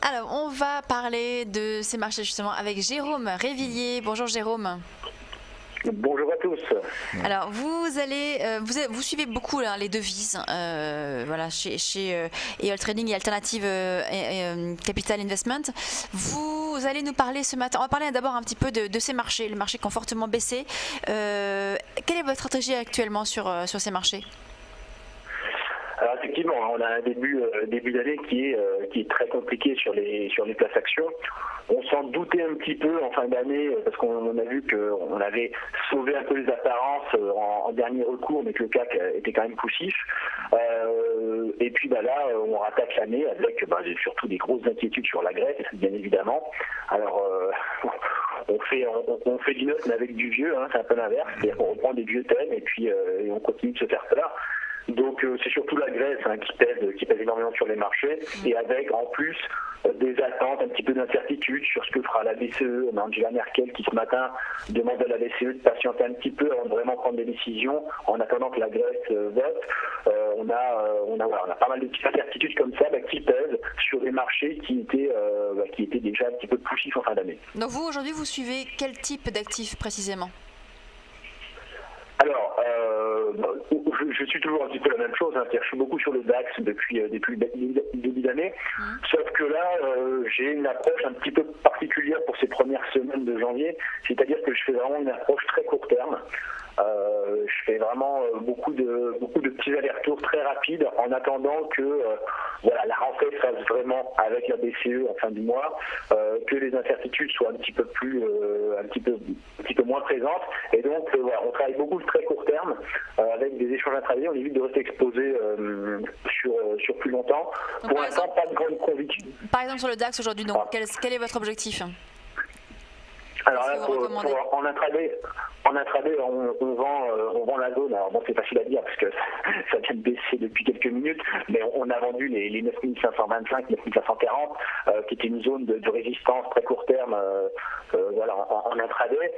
Alors, on va parler de ces marchés justement avec Jérôme Révillier. Bonjour Jérôme. Bonjour à tous. Alors, vous suivez beaucoup là, les devises, voilà, chez EOL Trading et Alternative Capital Investment. Vous allez nous parler ce matin. On va parler d'abord un petit peu de ces marchés, les marchés qui ont fortement baissé. Quelle est votre stratégie actuellement sur ces marchés ? Alors effectivement, on a un début d'année qui est très compliqué sur les places actions. On s'en doutait un petit peu en fin d'année parce qu'on a vu qu'on avait sauvé un peu les apparences en dernier recours, mais que le CAC était quand même poussif. Et puis là, on rattaque l'année avec surtout des grosses inquiétudes sur la Grèce, bien évidemment. Alors on fait du neuf mais avec du vieux, hein, c'est un peu l'inverse. C'est-à-dire qu'on reprend des vieux thèmes et puis on continue de se faire peur. Donc c'est surtout la Grèce qui pèse énormément sur les marchés et avec en plus des attentes, un petit peu d'incertitude sur ce que fera la BCE. On a Angela Merkel qui ce matin demande à la BCE de patienter un petit peu avant de vraiment prendre des décisions en attendant que la Grèce vote. On a pas mal de petites incertitudes comme ça qui pèsent sur des marchés qui étaient déjà un petit peu poussifs en fin d'année. Donc vous aujourd'hui vous suivez quel type d'actifs précisément ? Alors, je suis toujours un petit peu la même chose, c'est-à-dire que je suis beaucoup sur le DAX depuis début d'année, sauf que là, j'ai une approche un petit peu particulière pour ces premières semaines de janvier, c'est-à-dire que je fais vraiment une approche très court terme. Je fais vraiment beaucoup de petits allers-retours très rapides en attendant que la rentrée se fasse vraiment avec la BCE en fin du mois, que les incertitudes soient un petit peu moins présentes. Et donc on travaille beaucoup de très court terme avec des échanges intraday. On évite de rester exposé sur plus longtemps. Donc, pour l'instant, pas de grande conviction. Par exemple sur le DAX aujourd'hui, donc quel est votre objectif ? Alors là, en intraday, on vend la zone. Alors bon, c'est facile à dire parce que ça vient de baisser depuis quelques minutes, mais on a vendu les 9525, 9540, qui était une zone de résistance très court terme, en intraday.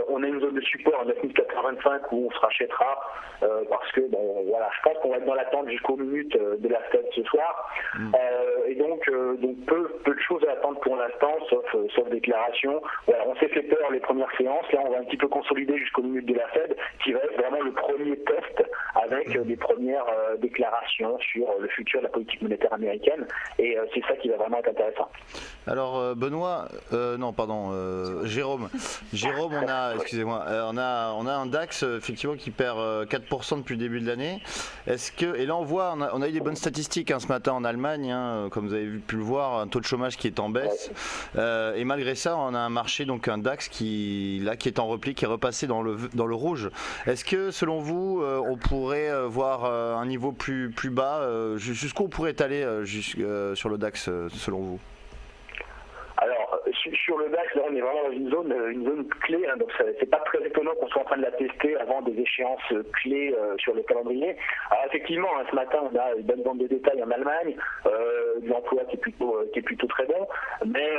On a une zone de support en 9425 où on se rachètera parce que je pense qu'on va être dans l'attente jusqu'aux minutes de la Fed ce soir. Et donc peu de choses à attendre pour l'instant, sauf déclaration. On s'est fait peur les premières séances. Là, on va un petit peu consolider jusqu'aux minutes de la Fed, qui va être vraiment le premier test avec les premières déclarations sur le futur de la politique monétaire américaine. Et c'est ça qui va vraiment être intéressant. Alors Jérôme, on a un DAX effectivement qui perd 4% depuis le début de l'année. Et là on a eu des bonnes statistiques ce matin en Allemagne, comme vous avez pu le voir, un taux de chômage qui est en baisse. Et malgré ça, on a un marché, donc un DAX qui est en repli, qui est repassé dans le rouge. Est-ce que selon vous, on pourrait voir un niveau plus bas, jusqu'où on pourrait aller sur le DAX selon vous ? Alors, sur le DAX, là, on est vraiment dans une zone clé, donc c'est pas très étonnant qu'on soit en train de la tester avant des échéances clés sur le calendrier. Alors effectivement, ce matin, on a une bonne bande de détails en Allemagne, de l'emploi qui est plutôt très bon, mais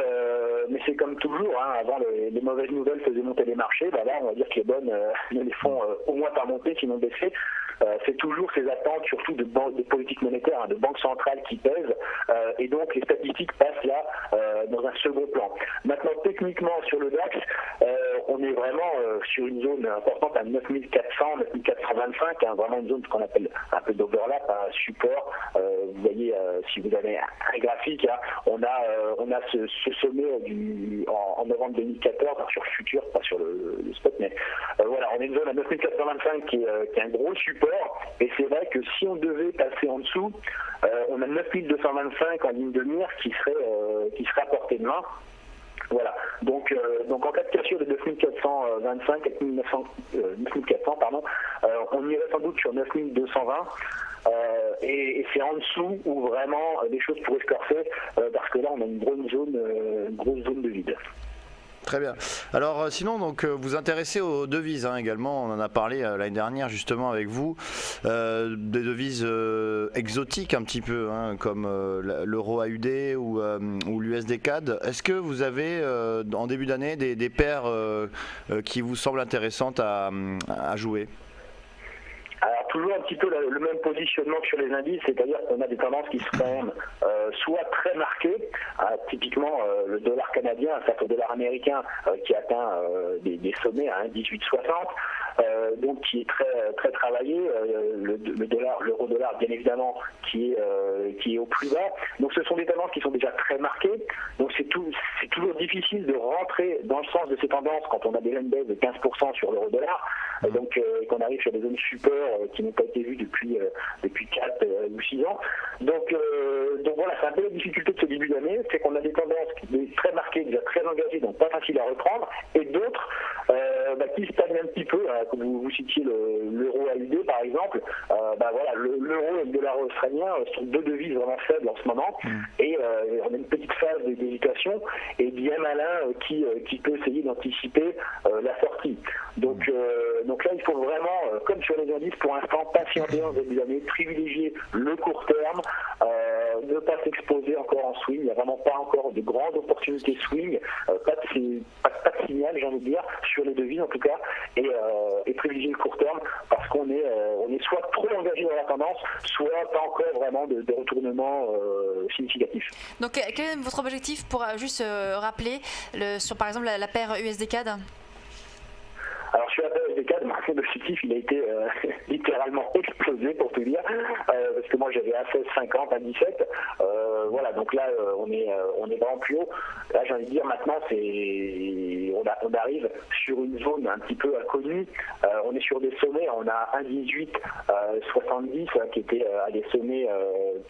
c'est comme toujours, avant les mauvaises nouvelles faisaient monter les marchés, là on va dire que les bonnes ne les font au moins pas monter, sinon baisser. C'est toujours ces attentes, surtout de politique monétaire, de banque centrale qui pèsent, et donc les statistiques passent là dans un second plan. Maintenant, techniquement, sur le DAX, on est vraiment sur une zone importante à 9400, 9425, vraiment une zone qu'on appelle un peu d'overlap, un support. Vous voyez, si vous avez un graphique, on a ce sommet en novembre 2014, sur le futur, pas sur le spot, mais on a une zone à 9425 qui est un gros support. Et c'est vrai que si on devait passer en dessous, on a 9225 en ligne de mire qui serait à portée de main. Voilà. Donc en cas de cassure de 9425, 9400, on irait sans doute sur 9220. Et c'est en dessous où vraiment les choses pourraient se corser, parce que là on a une grosse zone de vide. Très bien. Alors sinon, donc vous intéressez aux devises également. On en a parlé l'année dernière justement avec vous, des devises exotiques un petit peu, comme l'euro AUD ou l'USD CAD. Est-ce que vous avez en début d'année des paires qui vous semblent intéressantes à jouer ? Alors toujours un petit peu le même positionnement que sur les indices, c'est-à-dire qu'on a des tendances qui sont quand même soit très marquées, typiquement le dollar canadien face au dollar américain qui atteint des sommets à 1,1860, donc qui est très travaillé, l'euro-dollar bien évidemment qui est au plus bas. Donc ce sont des tendances qui sont déjà très marquées, donc c'est toujours difficile de rentrer dans le sens de ces tendances quand on a déjà une baisse de 15% sur l'euro-dollar, donc qu'on arrive sur des zones support qui n'ont pas été vues depuis 4 ou 6 ans. Donc voilà, c'est un peu la difficulté de ce début d'année, c'est qu'on a des tendances très marquées, déjà très engagées, donc pas facile à reprendre, et d'autres qui stagnent un petit peu, comme vous citiez l'euro AUD par exemple, voilà, l'euro et le dollar australien sont deux devises vraiment faibles en ce moment, et on a une petite phase d'hésitation, et bien malin qui peut essayer d'anticiper la sortie. Donc là, il faut vraiment, comme sur les indices, pour l'instant, patienter en début d'année, privilégier le court terme, ne pas s'exposer encore en swing. Il n'y a vraiment pas encore de grandes opportunités swing, pas de signal, j'ai envie de dire, sur les devises en tout cas, et privilégier le court terme parce qu'on est soit trop engagé dans la tendance, soit pas encore vraiment de retournement significatif. Donc quel est votre objectif pour juste rappeler sur par exemple la paire USD-CAD? Alors sur la paire USD-CAD, mon objectif il a été littéralement explosé pour tout dire, parce que moi j'avais à 16,50, à 17, voilà, donc là on est vraiment plus haut. Là j'ai envie de dire maintenant on arrive sur une zone un petit peu inconnue, on est sur des sommets, on a 1,1870 qui était à des sommets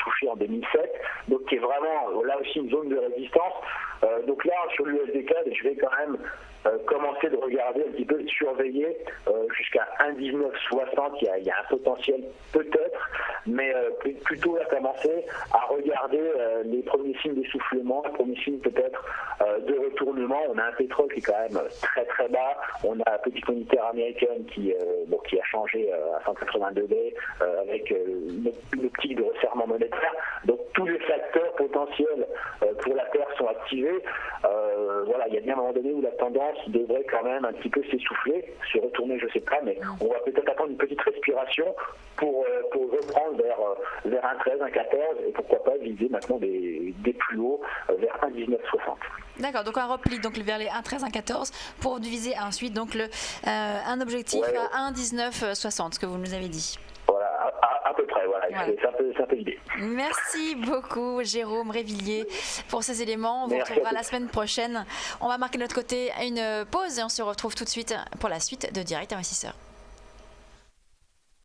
touchés en 2007, donc qui est vraiment là aussi une zone de résistance. Donc là sur l'USD-CAD je vais quand même commencer de regarder un petit peu, de surveiller jusqu'à 1,1960, il y a un potentiel peut-être, mais plutôt à commencer à regarder les premiers signes d'essoufflement, les premiers signes peut-être de retournement. On a un pétrole qui est quand même très très bas, on a la petite monétaire américaine qui a changé à 180 degrés avec une optique de resserrement monétaire, donc tous les facteurs potentiels pour la Terre sont activés. Voilà, il y a bien un moment donné où la tendance devrait quand même un petit peu s'essouffler, se retourner, je sais pas, mais on va peut-être attendre une petite respiration pour reprendre vers 1,13, 1,14 et pourquoi pas viser maintenant des plus hauts vers 1,1960. D'accord, donc un repli donc vers les 1,13, 1,14 pour diviser ensuite donc un objectif à 1,1960, ce que vous nous avez dit. Voilà, à peu près, voilà. C'est un peu l'idée. Merci beaucoup Jérôme Révillier pour ces éléments. On vous retrouvera la semaine prochaine. On va marquer de notre côté une pause et on se retrouve tout de suite pour la suite de Direct Investisseur.